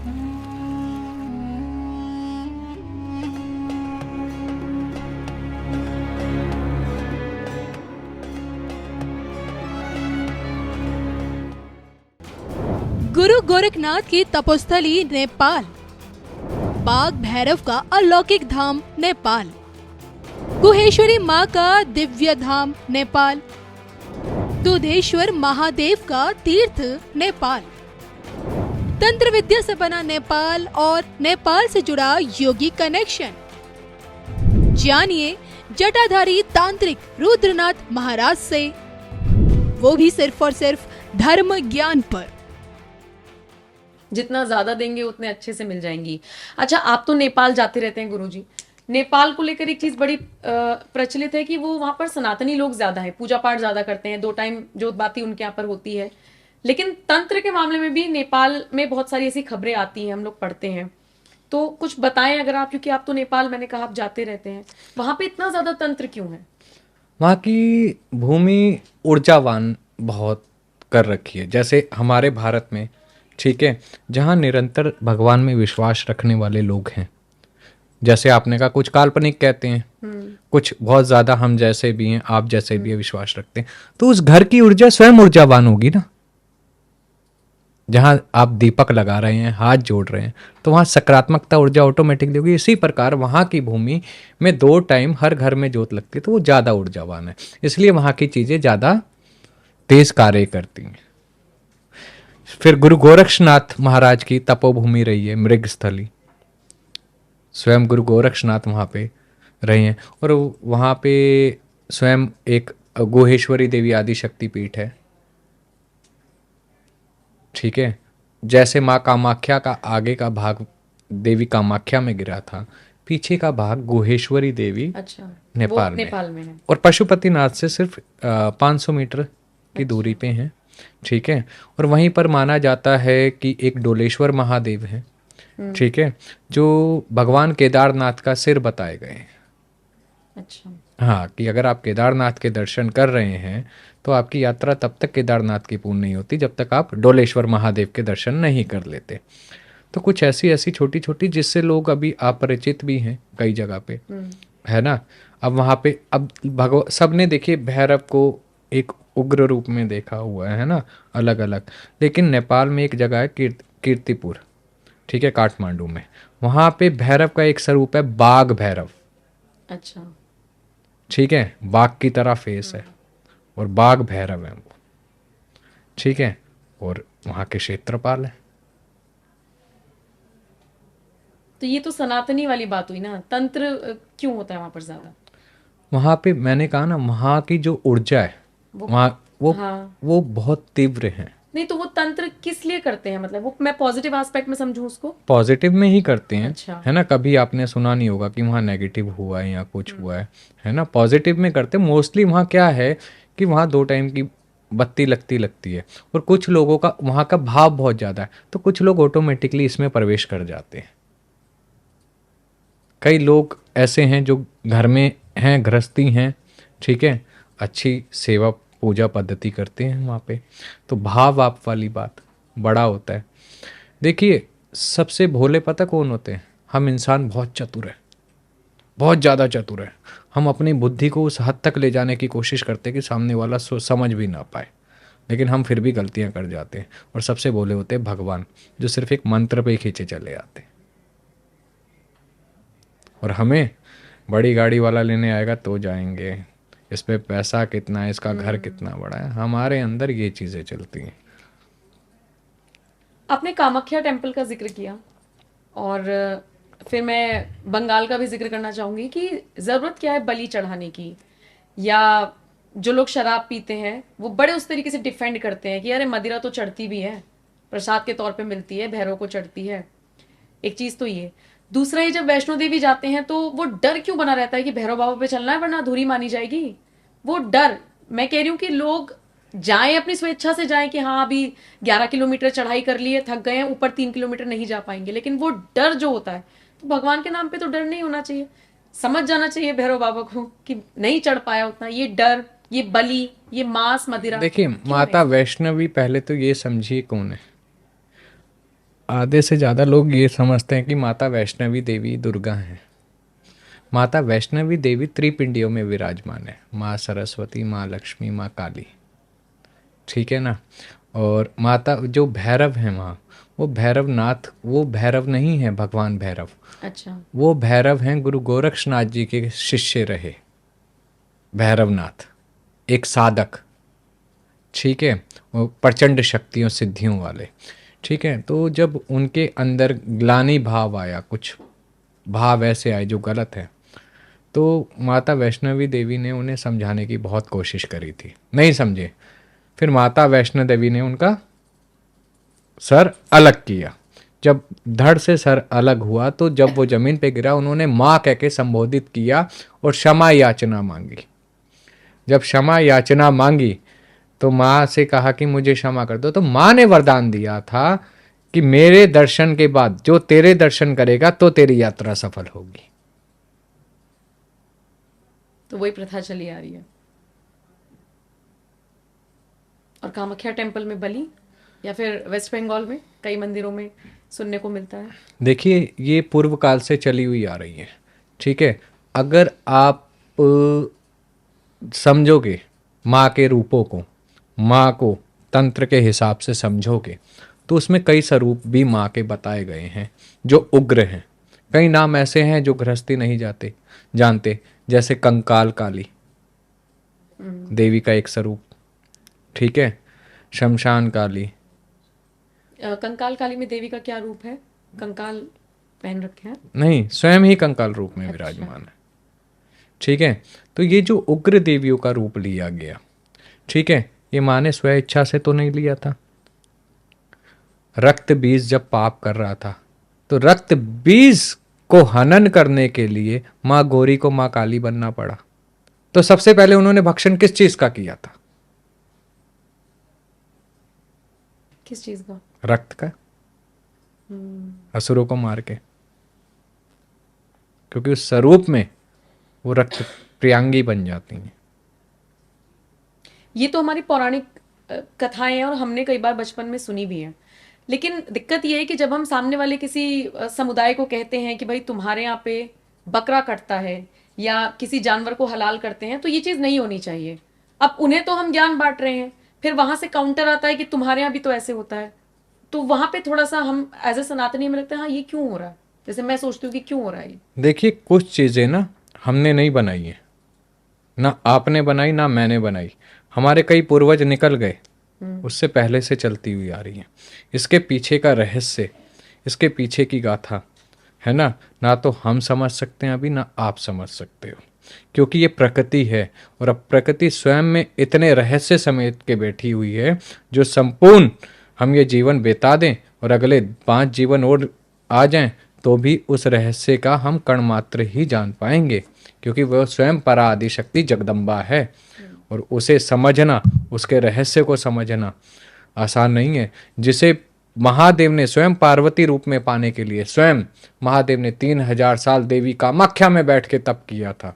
गुरु गोरखनाथ की तपोस्थली नेपाल, बाघ भैरव का अलौकिक धाम नेपाल, गुहेश्वरी माँ का दिव्य धाम नेपाल, दूधेश्वर महादेव का तीर्थ नेपाल, तंत्र विद्या से बना नेपाल और नेपाल से जुड़ा योगी कनेक्शन। जानिए जटाधारी तांत्रिक रुद्रनाथ महाराज से, वो भी सिर्फ और सिर्फ धर्म ज्ञान पर। जितना ज्यादा देंगे उतने अच्छे से मिल जाएंगी। अच्छा, आप तो नेपाल जाते रहते हैं गुरुजी। नेपाल को लेकर एक चीज बड़ी प्रचलित है कि वो वहां पर सनातनी लोग ज्यादा है, पूजा पाठ ज्यादा करते हैं, 2 टाइम जोत बाती उनके यहाँ पर होती है। लेकिन तंत्र के मामले में भी नेपाल में बहुत सारी ऐसी खबरें आती हैं, हम लोग पढ़ते हैं। तो कुछ बताएं अगर आप, क्योंकि आप तो नेपाल, मैंने कहा आप जाते रहते हैं, वहां पे इतना ज्यादा तंत्र क्यों है? वहाँ की भूमि ऊर्जावान बहुत कर रखी है, जैसे हमारे भारत में, ठीक है, जहाँ निरंतर भगवान में विश्वास रखने वाले लोग हैं। जैसे आपने कहा कुछ काल्पनिक कहते हैं, कुछ बहुत ज्यादा हम जैसे भी हैं, आप जैसे भी है, विश्वास रखते हैं, तो उस घर की ऊर्जा स्वयं ऊर्जावान होगी ना। जहां आप दीपक लगा रहे हैं, हाथ जोड़ रहे हैं, तो वहां सकारात्मकता ऊर्जा ऑटोमेटिकली होगी। इसी प्रकार वहां की भूमि में 2 टाइम हर घर में जोत लगती है, तो वो ज्यादा ऊर्जावान है, इसलिए वहां की चीजें ज्यादा तेज कार्य करती हैं। फिर गुरु गोरक्षनाथ महाराज की तपोभूमि रही है मृगस्थली, स्वयं गुरु गोरक्षनाथ वहाँ पे रहे हैं, और वहाँ पे स्वयं एक गुहेश्वरी देवी आदि शक्ति पीठ है, ठीक है। जैसे माँ कामाख्या का आगे का भाग देवी कामाख्या में गिरा था, पीछे का भाग गुहेश्वरी देवी अच्छा, नेपाल में है, और पशुपतिनाथ से सिर्फ 500 मीटर की दूरी पे है, ठीक है। और वहीं पर माना जाता है कि एक डोलेश्वर महादेव है, ठीक है, जो भगवान केदारनाथ का सिर बताए गए हैं। अच्छा, हाँ, कि अगर आप केदारनाथ के दर्शन कर रहे हैं तो आपकी यात्रा तब तक केदारनाथ की पूर्ण नहीं होती जब तक आप डोलेश्वर महादेव के दर्शन नहीं कर लेते। तो कुछ ऐसी ऐसी छोटी छोटी जिससे लोग अभी अपरिचित भी हैं कई जगह पे, है ना। अब वहाँ पे अब सबने देखिए भैरव को एक उग्र रूप में देखा हुआ है ना, अलग अलग। लेकिन नेपाल में एक जगह है कीर्तिपुर, ठीक है, काठमांडू में, वहाँ पे भैरव का एक स्वरूप है बाघ भैरव। अच्छा, ठीक है, बाघ की तरह फेस है और बाघ भैरव है वो, ठीक है, और वहाँ के क्षेत्रपाल है। तो ये तो सनातनी वाली बात हुई ना, तंत्र क्यों होता है वहां पर ज्यादा? वहाँ पे मैंने कहा ना, वहाँ की जो ऊर्जा है वहाँ वो बहुत तीव्र है। नहीं तो वो तंत्र किस लिए करते हैं, मतलब वो मैं पॉजिटिव एस्पेक्ट में समझूं उसको? पॉजिटिव में ही करते हैं। अच्छा। है ना, कभी आपने सुना नहीं होगा कि वहाँ नेगेटिव हुआ है या कुछ हुआ है ना, पॉजिटिव में करते हैं मोस्टली। वहाँ क्या है कि वहाँ 2 टाइम की बत्ती लगती है, और कुछ लोगों का वहाँ का भाव बहुत ज़्यादा है, तो कुछ लोग ऑटोमेटिकली इसमें प्रवेश कर जाते हैं। कई लोग ऐसे हैं जो घर में हैं, गृहस्थी हैं, ठीक है, अच्छी सेवा पूजा पद्धति करते हैं वहाँ पे, तो भाव आप वाली बात बड़ा होता है। देखिए, सबसे भोले पता कौन होते हैं? हम इंसान बहुत चतुर है, बहुत ज़्यादा चतुर है। हम अपनी बुद्धि को उस हद तक ले जाने की कोशिश करते हैं कि सामने वाला समझ भी ना पाए, लेकिन हम फिर भी गलतियाँ कर जाते हैं। और सबसे भोले होते हैं भगवान, जो सिर्फ एक मंत्र पे खींचे चले आते हैं। और हमें बड़ी गाड़ी वाला लेने आएगा तो जाएंगे, इस पे पैसा कितना है, इसका घर कितना बड़ा है, हमारे अंदर ये चीज़ें चलती हैं। आपने कामाख्या टेम्पल का जिक्र किया, और फिर मैं बंगाल का भी जिक्र करना चाहूंगी कि जरूरत क्या है बलि चढ़ाने की, या जो लोग शराब पीते हैं वो बड़े उस तरीके से डिफेंड करते हैं कि अरे मदिरा तो चढ़ती भी है, प्रसाद के तौर पे मिलती है, भैरव को चढ़ती है। एक चीज तो ये। दूसरा, ये जब वैष्णो देवी जाते हैं तो वो डर क्यों बना रहता है कि भैरव बाबा पे चलना है वरना अधूरी मानी जाएगी? वो डर, मैं कह रही हूँ कि लोग जाएं, अपनी स्वेच्छा से जाएं कि हाँ अभी 11 किलोमीटर चढ़ाई कर ली है, थक गए हैं, ऊपर 3 किलोमीटर नहीं जा पाएंगे, लेकिन वो डर जो होता है, तो भगवान के नाम पे तो डर नहीं होना चाहिए। समझ जाना चाहिए भैरव बाबा को कि नहीं चढ़ पाया उतना, ये डर, ये बलि, ये मांस मदिरा। देखिए, माता वैष्णवी पहले तो ये समझिए कौन है। आधे से ज़्यादा लोग ये समझते हैं कि माता वैष्णवी देवी दुर्गा हैं। माता वैष्णवी देवी त्रिपिंडियों में विराजमान है, माँ सरस्वती, माँ लक्ष्मी, माँ काली, ठीक है ना। और माता जो भैरव है माँ, वो भैरवनाथ, वो भैरव नहीं है भगवान भैरव, अच्छा। वो भैरव हैं गुरु गोरक्षनाथ जी के शिष्य रहे भैरवनाथ, एक साधक, ठीक है, वो प्रचंड शक्तियों सिद्धियों वाले, ठीक है। तो जब उनके अंदर ग्लानि भाव आया, कुछ भाव ऐसे आए जो गलत है, तो माता वैष्णवी देवी ने उन्हें समझाने की बहुत कोशिश करी थी, नहीं समझे। फिर माता वैष्णो देवी ने उनका सर अलग किया। जब धड़ से सर अलग हुआ तो जब वो जमीन पे गिरा, उन्होंने माँ कह के संबोधित किया और क्षमा याचना मांगी। जब क्षमा याचना मांगी तो माँ से कहा कि मुझे क्षमा कर दो, तो माँ ने वरदान दिया था कि मेरे दर्शन के बाद जो तेरे दर्शन करेगा तो तेरी यात्रा सफल होगी। तो वही प्रथा चली आ रही है। और कामाख्या टेम्पल में बलि, या फिर वेस्ट बंगाल में कई मंदिरों में सुनने को मिलता है। देखिए, ये पूर्व काल से चली हुई आ रही है, ठीक है। अगर आप समझोगे माँ के रूपों को, माँ को तंत्र के हिसाब से समझोगे, तो उसमें कई स्वरूप भी माँ के बताए गए हैं जो उग्र हैं। कई नाम ऐसे हैं जो गृहस्थी नहीं जानते, जैसे कंकाल काली देवी का एक स्वरूप, ठीक है, शमशान काली। कंकाल काली में देवी का क्या रूप है? कंकाल पहन रखे हैं? नहीं, स्वयं ही कंकाल रूप में विराजमान है, ठीक है। तो ये जो उग्र देवियों का रूप लिया गया, ठीक है, ये माँ ने स्व इच्छा से तो नहीं लिया था। रक्त बीज जब पाप कर रहा था तो रक्त बीज को हनन करने के लिए माँ गौरी को माँ काली बनना पड़ा। तो सबसे पहले उन्होंने भक्षण किस चीज का किया था? किस चीज का? रक्त का, असुरों को मार के, क्योंकि उस स्वरूप में वो रक्त प्रियांगी बन जाती हैं। ये तो हमारी पौराणिक कथाएं हैं और हमने कई बार बचपन में सुनी भी है। लेकिन दिक्कत ये है कि जब हम सामने वाले किसी समुदाय को कहते हैं कि भाई तुम्हारे यहाँ पे बकरा कटता है या किसी जानवर को हलाल करते हैं, तो ये चीज नहीं होनी चाहिए। अब उन्हें तो हम ज्ञान बांट रहे हैं, फिर वहां से काउंटर आता है कि तुम्हारे यहाँ भी तो ऐसे होता है। तो वहां पे थोड़ा सा हम एज ए सनातनी हमें लगता है हाँ ये क्यों हो रहा है, जैसे मैं सोचती हूँ कि क्यों हो रहा है ये। देखिए, कुछ चीजें ना हमने नहीं बनाई है, ना आपने बनाई ना मैंने बनाई, हमारे कई पूर्वज निकल गए, उससे पहले से चलती हुई आ रही है। इसके पीछे का रहस्य, इसके पीछे की गाथा है ना तो हम समझ सकते हैं अभी, ना आप समझ सकते हो, क्योंकि ये प्रकृति है और अब प्रकृति स्वयं में इतने रहस्य समेट के बैठी हुई है जो संपूर्ण हम ये जीवन बिता दें और अगले 5 जीवन और आ जाएं तो भी उस रहस्य का हम कण मात्र ही जान पाएंगे, क्योंकि वह स्वयं परा आदि शक्ति जगदम्बा है और उसे समझना, उसके रहस्य को समझना आसान नहीं है। जिसे महादेव ने स्वयं पार्वती रूप में पाने के लिए स्वयं महादेव ने 3000 साल देवी कामाख्या में बैठ के तप किया था।